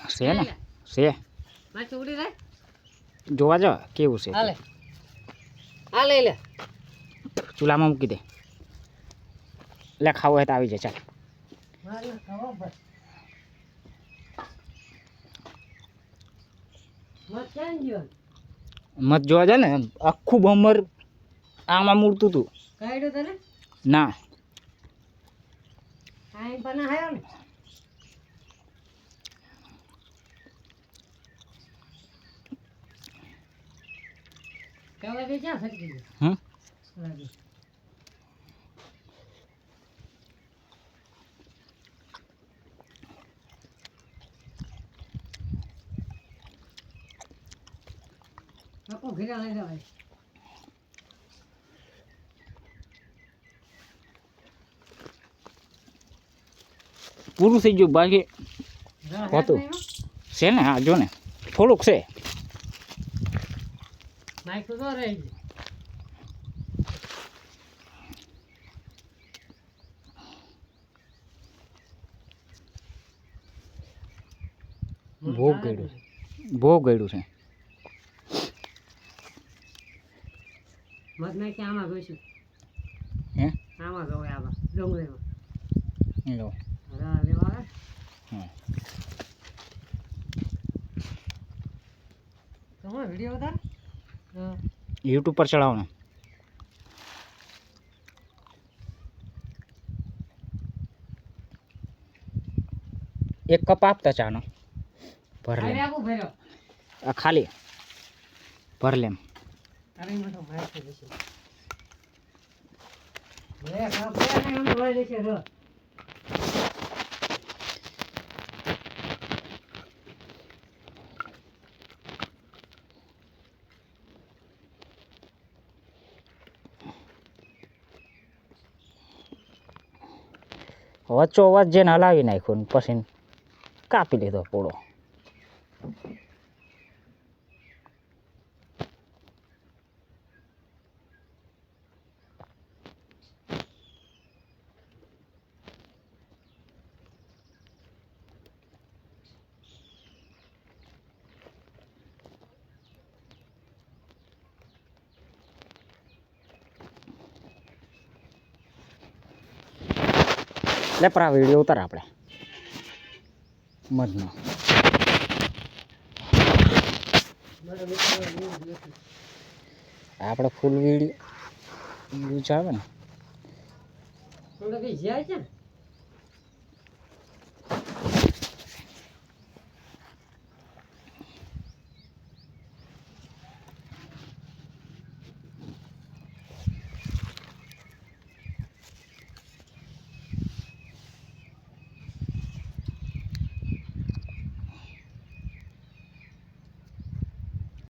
છે ને છે જોવા જાવ કેવું છે આ લઈ લે ચૂલામાં મૂકી દે એટલે ખાવું હોય તો આવી જાય ચાલ મત જોવા જાય ને આખું બમર આમાં મૂળતું હતું ના પૂરું થઈ ગયું બાકી હોતું છે ને હા જો ને થોડુંક છે ભોગ ગળ્યું છે મત નાખી આમાં જોઈશું હે આમાં ગવાય આમાં ડુંગળીમાં લો લેવા હા તમારો વિડીયો વધારે યુટ્યુબ પર ચડાવવાનો એક કપ આપતા ચાનો ભર લે આ ખાલી ભર લેમ વચ્ચો અવાજ જેને હલાવી નાખ્યો ને પછી કાપી લીધો પૂળો લે પર આ વિડીયો ઉતાર આપણે મધનો આપણે ફૂલ વિડીયો ચાલે ને જાય છે ને